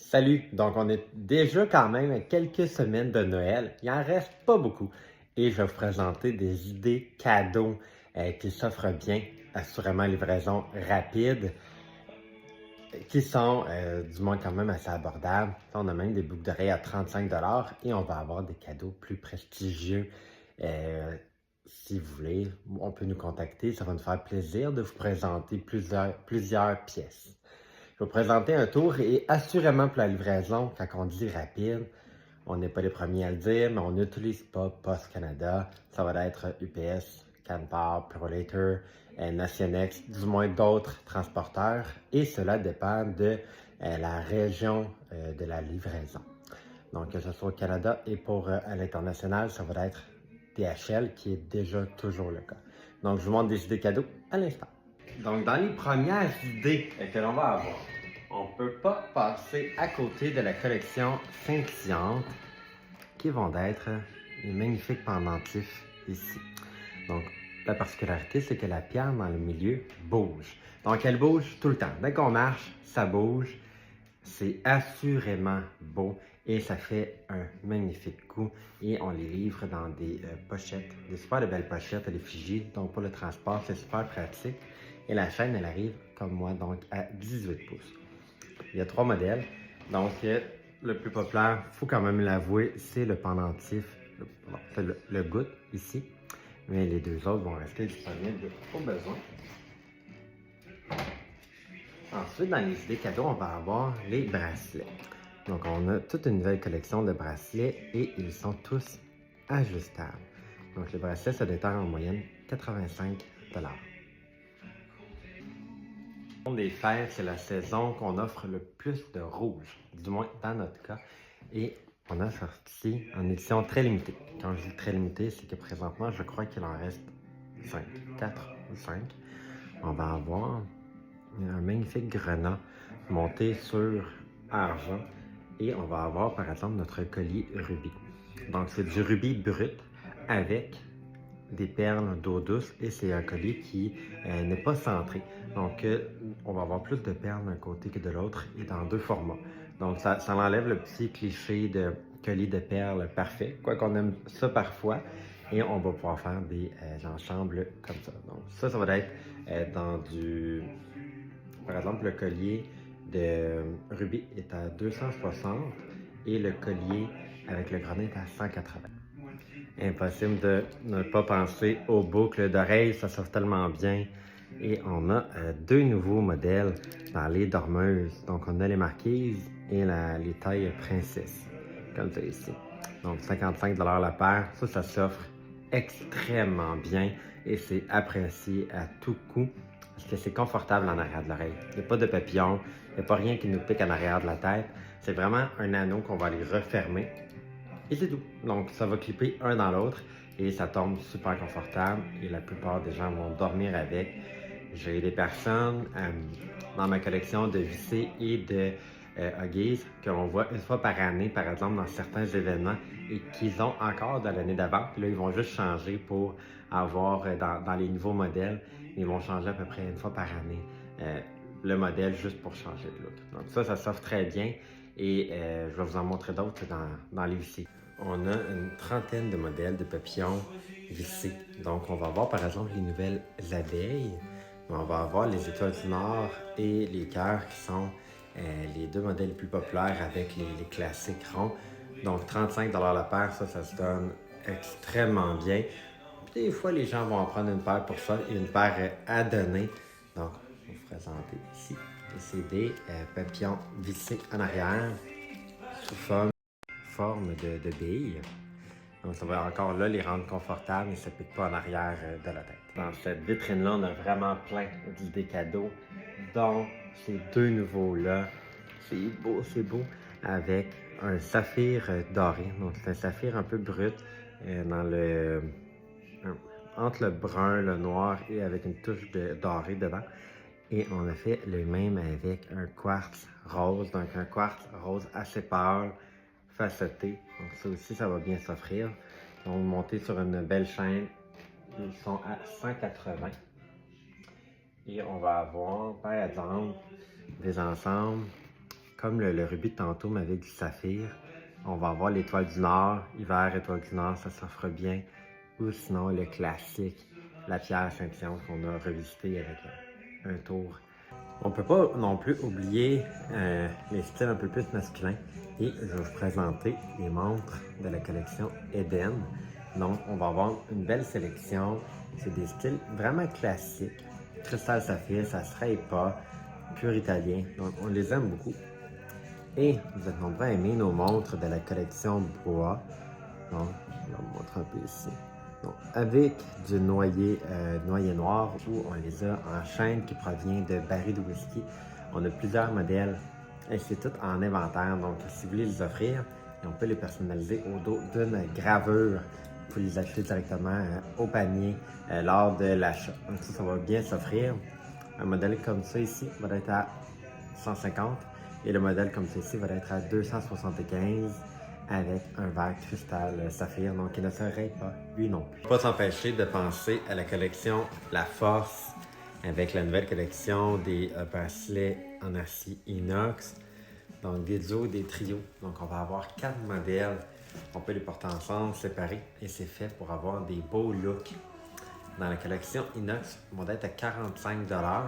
Salut! Donc, on est déjà quand même à quelques semaines de Noël. Il en reste pas beaucoup. Et je vais vous présenter des idées cadeaux qui s'offrent bien, assurément livraison rapide, qui sont du moins quand même assez abordables. On a même des boucles d'oreilles à 35 et on va avoir des cadeaux plus prestigieux. Euh, si vous voulez, on peut nous contacter. Ça va nous faire plaisir de vous présenter plusieurs pièces. Je vais vous présenter un tour et assurément pour la livraison, quand on dit rapide, on n'est pas les premiers à le dire, mais on n'utilise pas Post Canada. Ça va être UPS, Canpar, Prolator, Nationex, du moins d'autres transporteurs. Et cela dépend de la région de la livraison. Donc, que ce soit au Canada et pour à l'international, ça va être DHL qui est déjà toujours le cas. Donc, je vous montre des idées cadeaux à l'instant. Donc, dans les premières idées que l'on va avoir, on ne peut pas passer à côté de la collection scintillante qui vont être les magnifiques pendentifs ici. Donc, la particularité, c'est que la pierre dans le milieu bouge. Donc, elle bouge tout le temps. Dès qu'on marche, ça bouge. C'est assurément beau et ça fait un magnifique coup. Et on les livre dans des pochettes, des super de belles pochettes à l'effigie. Donc, pour le transport, c'est super pratique. Et la chaîne, elle arrive, comme moi, donc à 18 pouces. Il y a 3 modèles. Donc, le plus populaire, il faut quand même l'avouer, c'est le pendentif, le goutte ici. Mais les deux autres vont rester disponibles au besoin. Ensuite, dans les idées cadeaux, on va avoir les bracelets. Donc, on a toute une nouvelle collection de bracelets et ils sont tous ajustables. Donc, les bracelets se déterrent en moyenne 85 $. Des fêtes, c'est la saison qu'on offre le plus de rouge, du moins dans notre cas. Et on a sorti en édition très limitée. Quand je dis très limitée, c'est que présentement, je crois qu'il en reste 5, 4 ou 5. On va avoir un magnifique grenat monté sur argent. Et on va avoir par exemple notre collier rubis. Donc c'est du rubis brut avec des perles d'eau douce et c'est un collier qui n'est pas centré. Donc, on va avoir plus de perles d'un côté que de l'autre et dans deux formats. Donc, ça enlève le petit cliché de collier de perles parfait, quoi qu'on aime ça parfois. Et on va pouvoir faire des ensembles comme ça. Donc, ça va être dans du... Par exemple, le collier de rubis est à 260 et le collier avec le grenat est à 180. Impossible de ne pas penser aux boucles d'oreilles, ça s'offre tellement bien. Et on a deux nouveaux modèles dans les dormeuses. Donc on a les marquises et les tailles princesse, comme ça ici. Donc 55 $ la paire, ça s'offre extrêmement bien et c'est apprécié à tout coup parce que c'est confortable en arrière de l'oreille. Il n'y a pas de papillons, il n'y a pas rien qui nous pique en arrière de la tête. C'est vraiment un anneau qu'on va aller refermer et c'est tout. Donc, ça va clipper un dans l'autre et ça tombe super confortable et la plupart des gens vont dormir avec. J'ai des personnes dans ma collection de vissés et de Huggies qu'on voit une fois par année, par exemple, dans certains événements et qu'ils ont encore de l'année d'avant. Puis là, ils vont juste changer pour avoir dans les nouveaux modèles, ils vont changer à peu près une fois par année le modèle juste pour changer de look. Donc ça s'offre très bien et je vais vous en montrer d'autres dans les vissés. On a une trentaine de modèles de papillons vissés. Donc, on va avoir par exemple les nouvelles abeilles, mais on va avoir les étoiles du Nord et les cœurs qui sont les deux modèles les plus populaires avec les classiques ronds. Donc, 35 $ la paire, ça se donne extrêmement bien. Puis, des fois, les gens vont en prendre une paire pour ça et une paire à donner. Donc, je vais vous présenter ici. C'est des papillons vissés en arrière sous forme de billes. Donc, ça va encore là les rendre confortables et ça ne pique pas en arrière de la tête. Dans cette vitrine-là, on a vraiment plein d'idées cadeaux, dont ces deux nouveaux-là. C'est beau, avec un saphir doré. Donc, c'est un saphir un peu brut dans entre le brun, le noir et avec une touche de doré dedans. Et on a fait le même avec un quartz rose, donc un quartz rose assez pâle, faceté. Donc ça aussi, ça va bien s'offrir. Donc monter sur une belle chaîne, ils sont à 180. Et on va avoir, par exemple, des ensembles comme le rubis de tantôt, mais avec du saphir. On va avoir l'étoile du Nord, hiver, étoile du Nord, ça s'offre bien. Ou sinon le classique, la pierre Saint-Hyacinthe qu'on a revisité avec un tour. On ne peut pas non plus oublier les styles un peu plus masculins. Et je vais vous présenter les montres de la collection Eden. Donc, on va avoir une belle sélection. C'est des styles vraiment classiques. Cristal saphir, ça se raye pas, pur italien. Donc, on les aime beaucoup. Et vous êtes nombreux à aimer nos montres de la collection bois. Donc, je vais vous montrer un peu ici. Donc, avec du noyer noir où on les a en chaîne qui provient de barils de whisky. On a plusieurs modèles et c'est tout en inventaire. Donc, si vous voulez les offrir, on peut les personnaliser au dos d'une gravure. Vous pouvez les acheter directement au panier lors de l'achat. Donc, ça va bien s'offrir. Un modèle comme ça ici va être à 150 et le modèle comme ça ici va être à 275 avec un verre cristal saphir, donc il ne se raye pas, lui non plus. Pas s'empêcher de penser à la collection La Force avec la nouvelle collection des bracelets en acier inox, donc des duos, des trios. Donc on va avoir 4 modèles, on peut les porter ensemble, séparés, et c'est fait pour avoir des beaux looks. Dans la collection inox, on va être à 45 $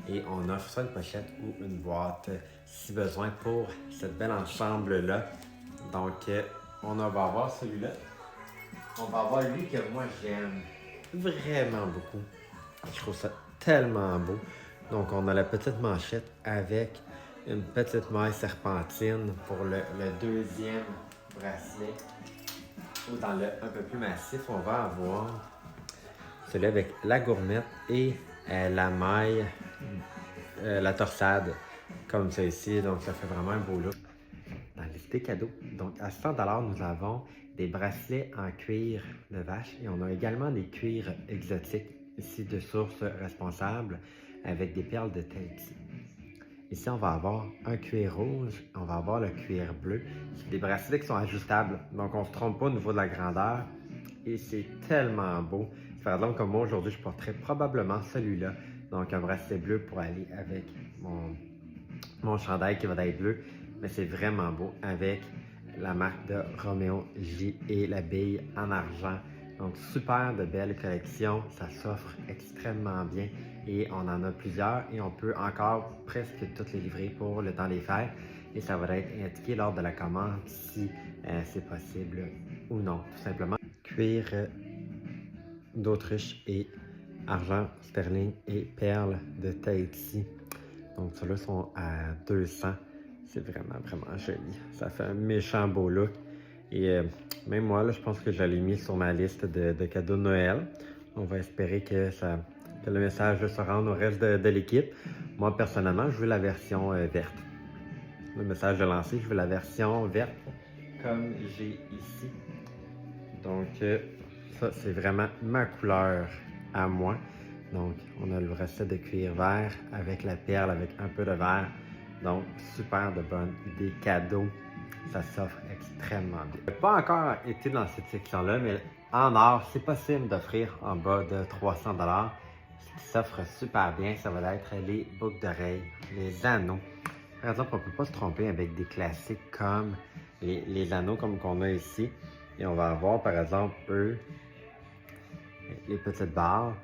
et on offre soit une pochette ou une boîte si besoin pour cette belle ensemble-là. Donc, on va avoir celui-là. On va avoir lui que moi j'aime vraiment beaucoup. Je trouve ça tellement beau. Donc, on a la petite manchette avec une petite maille serpentine pour le deuxième bracelet. Ou dans le un peu plus massif, on va avoir celui avec la gourmette et la maille, la torsade, comme ça ici. Donc, ça fait vraiment un beau look. Dans les idées cadeaux, donc à 100 $, nous avons des bracelets en cuir de vache et on a également des cuirs exotiques, ici de source responsable, avec des perles de Tahiti. Ici, on va avoir un cuir rouge, on va avoir le cuir bleu. C'est des bracelets qui sont ajustables, donc on ne se trompe pas au niveau de la grandeur et c'est tellement beau. Par exemple, comme moi aujourd'hui, je porterais probablement celui-là, donc un bracelet bleu pour aller avec mon chandail qui va être bleu. Mais c'est vraiment beau avec la marque de Romeo J et la bille en argent. Donc, super de belle collection. Ça s'offre extrêmement bien et on en a plusieurs et on peut encore presque toutes les livrer pour le temps des fêtes. Et ça va être indiqué lors de la commande si c'est possible ou non. Tout simplement, cuir d'Autriche et argent sterling et perles de Tahiti. Donc, ceux-là sont à 200. C'est vraiment, vraiment joli. Ça fait un méchant beau look. Et même moi, là, je pense que je l'ai mis sur ma liste de cadeaux de Noël. On va espérer que le message se rende au reste de l'équipe. Moi, personnellement, je veux la version verte. Le message de lancer, je veux la version verte comme j'ai ici. Donc, ça, c'est vraiment ma couleur à moi. Donc, on a le bracelet de cuir vert avec la perle, avec un peu de vert. Donc, super de bonne idée cadeau. Ça s'offre extrêmement bien. Je n'ai pas encore été dans cette section-là, mais en or, c'est possible d'offrir en bas de 300 $. Ce qui s'offre super bien, ça va être les boucles d'oreilles, les anneaux. Par exemple, on ne peut pas se tromper avec des classiques comme les anneaux comme qu'on a ici. Et on va avoir, par exemple, eux, les petites barres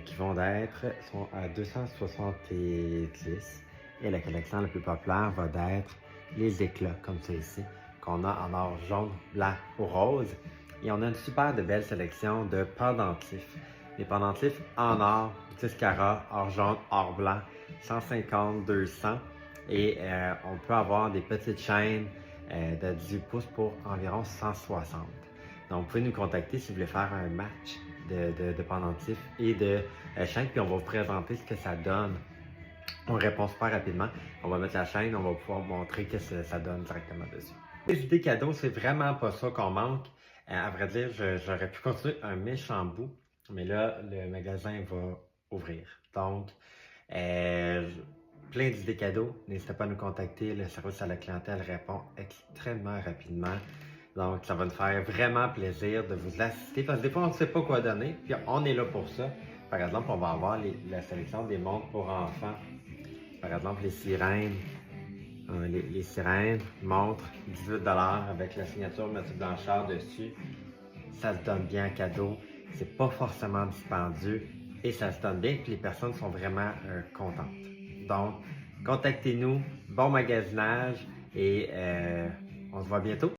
qui sont à 270. Et la collection la plus populaire va être les éclats, comme ça ici, qu'on a en or jaune, blanc ou rose. Et on a une super de belle sélection de pendentifs. Les pendentifs en or, 10 carats, or jaune, or blanc, 150, 200. Et on peut avoir des petites chaînes de 18 pouces pour environ 160. Donc, vous pouvez nous contacter si vous voulez faire un match de pendentifs et de chaînes, puis on va vous présenter ce que ça donne. On répond super rapidement. On va mettre la chaîne, on va pouvoir vous montrer ce que ça donne directement dessus. Les idées cadeaux, c'est vraiment pas ça qu'on manque. À vrai dire, j'aurais pu continuer un méchant bout, mais là, le magasin va ouvrir. Donc, plein d'idées cadeaux. N'hésitez pas à nous contacter. Le service à la clientèle répond extrêmement rapidement. Donc, ça va nous faire vraiment plaisir de vous assister parce que des fois, on ne sait pas quoi donner. Puis, on est là pour ça. Par exemple, on va avoir la sélection des montres pour enfants. Par exemple, les sirènes. les sirènes, montre, 18 avec la signature de M. Blanchard dessus. Ça se donne bien en cadeau, c'est pas forcément dispendieux et ça se donne bien que les personnes sont vraiment contentes. Donc, contactez-nous, bon magasinage et on se voit bientôt.